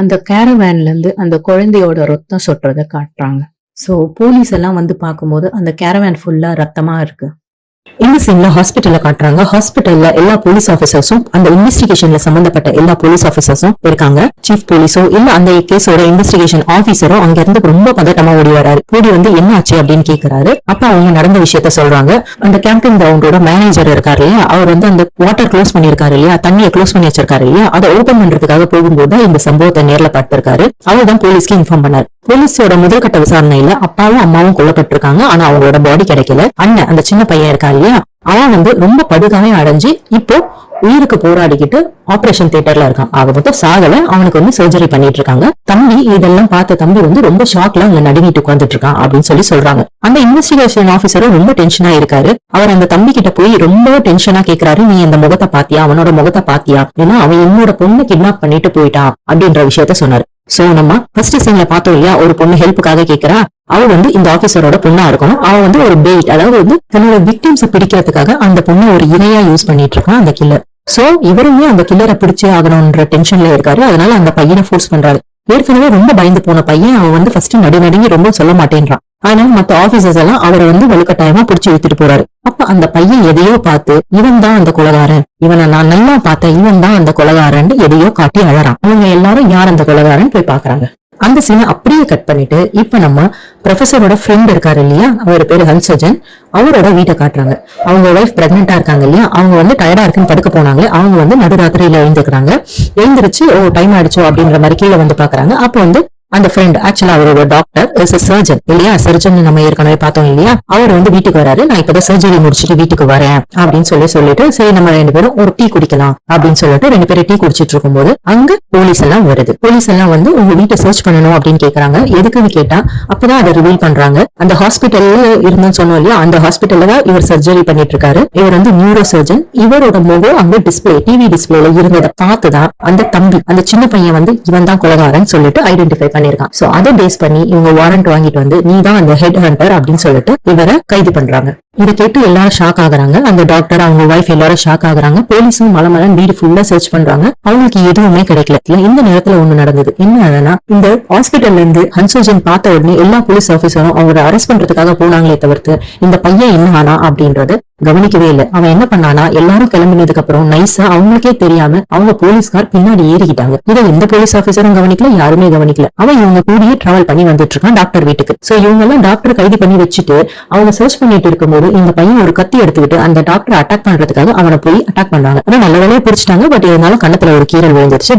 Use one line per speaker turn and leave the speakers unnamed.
அந்த கேரவேன்ல இருந்து அந்த குழந்தையோட ரத்தம் சொட்டுறத காட்டுறாங்க. சோ போலீஸ் எல்லாம் வந்து பார்க்கும்போது அந்த கேரவேன் ஃபுல்லா ரத்தமா இருக்கு.
இந்த சீன்ல ஹாஸ்பிட்டல்ல காட்டுறாங்க. ஹாஸ்பிட்டல்ல எல்லா போலீஸ் ஆபீசர்ஸும் அந்த இன்வெஸ்டிகேஷன்ல சம்பந்தப்பட்ட எல்லா போலீஸ் ஆபீசர்ஸும் இருக்காங்க. சீஃப் போலீஸோ இல்ல அந்த கேஸோட இன்வெஸ்டிகேஷன் ஆபீசரோ அங்க இருந்து ரொம்ப பதட்டமா ஓடி வராரு. ஓடி வந்து என்ன ஆச்சு அப்படின்னு கேக்குறாரு. அப்ப அவங்க நடந்த விஷயத்த சொல்றாங்க. அந்த கேம்பிங் கிரவுண்டோட மேனேஜர் இருக்காரு இல்லையா, அவர் வந்து அந்த வாட்டர் க்ளோஸ் பண்ணிருக்காரு இல்லையா, தண்ணியை க்ளோஸ் பண்ணி வச்சிருக்காரு இல்லையா, அதை ஓபன் பண்றதுக்காக போகும்போது இந்த சம்பவத்தை நேர்ல பார்த்திருக்காரு. அவர் தான் போலீஸ்க்கு இன்ஃபார்ம் பண்ணாரு. போலீஸோட முதல் கட்ட விசாரணையில அப்பாவும் அம்மாவும் கொல்லப்பட்டிருக்காங்க. ஆனா அவங்களோட பாடி கிடைக்கல. அண்ணன் அந்த சின்ன பையன் இருக்கா இல்லையா, அவன் வந்து ரொம்ப படுகாயம் அடைஞ்சு இப்போ உயிருக்கு போராடிக்கிட்டு ஆபரேஷன் தியேட்டர்ல இருக்கான். ஆக மொத்தம் சாகல, அவனுக்கு வந்து சர்ஜரி பண்ணிட்டு இருக்காங்க. தம்பி இதெல்லாம் பார்த்த தம்பி வந்து ரொம்ப ஷாக்ல அங்க நடுங்கிட்டு உட்காந்துட்டு இருக்கான் அப்படின்னு சொல்றாங்க. அந்த இன்வெஸ்டிகேஷன் ஆபீசரும் ரொம்ப டென்ஷனா இருக்காரு. அவர் அந்த தம்பி கிட்ட போய் ரொம்ப டென்ஷனா கேக்குறாரு, நீ அந்த முகத்தை பாத்தியா, அவனோட முகத்தை பாத்தியா, ஏன்னா அவன் என்னோட பொண்ணு கிட்னாப் பண்ணிட்டு போயிட்டான் அப்படின்ற விஷயத்த சொன்னாரு. சோ நம்ம ஃபர்ஸ்ட் சீன்ல பார்த்தோம் இல்லையா, ஒரு பொண்ணு ஹெல்ப்புக்காக கேக்குறா. அவ வந்து இந்த ஆபீசரோட பொண்ணா இருக்கணும். அவ வந்து ஒரு பெயிட், அதாவது வந்து தன்னோட விக்டிம்ஸ் பிடிக்கிறதுக்காக அந்த பொண்ணை ஒரு இரையா யூஸ் பண்ணிட்டு இருக்கான் அந்த கில்லர். சோ இவருமே அந்த கில்லரை பிடிச்சே ஆகணும்ன்ற டென்ஷன்ல இருக்காரு. அதனால அந்த பையனை ஃபோர்ஸ் பண்றாரு. ஏற்கனவே ரொம்ப பயந்து போன பையன் அவன் வந்து ஃபர்ஸ்ட் நடுங்கி ரொம்ப சொல்ல மாட்டேன்றான். அதனால மத்த ஆபீசர்ஸ் எல்லாம் அவரை வந்து வலுக்கட்டாயமா பிடிச்சு இழுத்துட்டு போறாரு. அப்ப அந்த பையன் எதையோ பார்த்து இவன் தான் அந்த கொலைகாரன், இவனை நான் நல்லா பார்த்தேன், இவன் தான் அந்த கொலைகாரன் எதையோ காட்டி அழறான். அவங்க எல்லாரும் யார் அந்த கொலைகாரன் போய் பாக்குறாங்க. அந்த சீனை அப்படியே கட் பண்ணிட்டு இப்ப நம்ம ப்ரொஃபஸரோட ஃப்ரெண்ட் இருக்காரு இல்லையா, அவர் பேரு ஹன்சஜன், அவரோட வீட்டை காட்டுறாங்க. அவங்க ஒய்ஃப் பிரெக்னெண்டா இருக்காங்க இல்லையா, அவங்க வந்து டயர்டா இருக்குன்னு படுக்க போனாங்க. அவங்க வந்து நடுராத்திரியில எழுந்துக்கிறாங்க. எழுந்திருச்சு டைம் ஆயிடுச்சோ அப்படின்ற மாதிரி கீழே வந்து பாக்குறாங்க. அப்ப வந்து அந்த ஃப்ரெண்ட் ஆக்சுவலா அவரோட டாக்டர் இஸ் சர்ஜன் இல்லையா, சர்ஜன் நம்ம ஏற்கனவே பார்த்தோம் இல்லையா, அவர் வந்து வீட்டுக்கு வராரு. நான் இப்பதான் சர்ஜரி முடிச்சுட்டு வீட்டுக்கு வரேன் அப்படின்னு சொல்லிட்டு சரி நம்ம ரெண்டு பேரும் ஒரு டீ குடிக்கலாம் அப்படின்னு சொல்லிட்டு ரெண்டு பேரும் டீ குடிச்சிட்டு இருக்கும்போது அங்க போலீஸ் எல்லாம் வருது. போலீஸ் எல்லாம் வந்து உங்க வீட்டை சர்ச் பண்ணணும் அப்படின்னு கேக்குறாங்க. எதுக்குன்னு கேட்டா அப்பதான் அதை ரிவீல் பண்றாங்க. அந்த ஹாஸ்பிட்டல்ல இருந்துன்னு சொன்னோம் இல்லையா, அந்த ஹாஸ்பிட்டல்ல தான் இவர் சர்ஜரி பண்ணிட்டு இருக்காரு. இவர் வந்து நியூரோ சர்ஜன். இவரோட முகம் அங்க டிஸ்பிளே, டிவி டிஸ்பிளேல இருந்ததை பார்த்துதான் அந்த தம்பி, அந்த சின்ன பையன் வந்து இவன் தான் கொலைகாரன் சொல்லிட்டு ஐடென்டிஃபை பண்ணிருக்கான். சோ அதை பேஸ் பண்ணி இவங்க வாரண்ட் வாங்கிட்டு வந்து நீ தான் அந்த ஹெட் ஹண்டர் அப்படின்னு சொல்லிட்டு இவரை கைது பண்றாங்க. இதை கேட்டு எல்லாரும் ஷாக் ஆகுறாங்க. அந்த டாக்டர், அவங்க வைஃப் எல்லாரும் ஷாக் ஆகுறாங்க. போலீஸும் மலமலன் வீடு ஃபுல்லா சர்ச் பண்றாங்க. அவங்களுக்கு எதுவுமே கிடைக்கல. இந்த நேரத்துல ஒண்ணு நடந்தது. என்னன்னா, இந்த ஹாஸ்பிட்டல்ல இருந்து ஹன்சோஜன் பார்த்த உடனே எல்லா போலீஸ் ஆபீசரும் அவரை அரெஸ்ட் பண்றதுக்காக போனாங்களே தவிர்த்து இந்த பையன் என்ன ஆனா அப்படின்றது கவனிக்கவே இல்லை. அவன் என்ன பண்ணானா, எல்லாரும் கிளம்பினதுக்கு அப்புறம் நைஸா அவங்களுக்கே தெரியாம அவங்க போலீஸ்கார் பின்னாடி ஏறிக்கிட்டாங்க. இதை எந்த போலீஸ் ஆபீசரும் கவனிக்கல, யாருமே கவனிக்கல. அவன் இவங்க கூடியே டிராவல் பண்ணி வந்துட்டு இருக்கான் டாக்டர் வீட்டுக்கு. சோ இவங்க எல்லாம் டாக்டர் கைது பண்ணி வச்சுட்டு அவங்க சர்ச் பண்ணிட்டு இருக்கும்போது இந்த பையன் ஒரு கத்தி எடுத்துக்கிட்டு அந்த டாக்டர் அட்டாக் பண்றதுக்காக அவனை போய் அட்டாக் பண்றாங்க. ஆனா நல்ல வேலையை பிடிச்சிட்டாங்க. பட் இருந்தாலும் கண்ணத்துல ஒரு கீரல் விழுந்துருச்சு.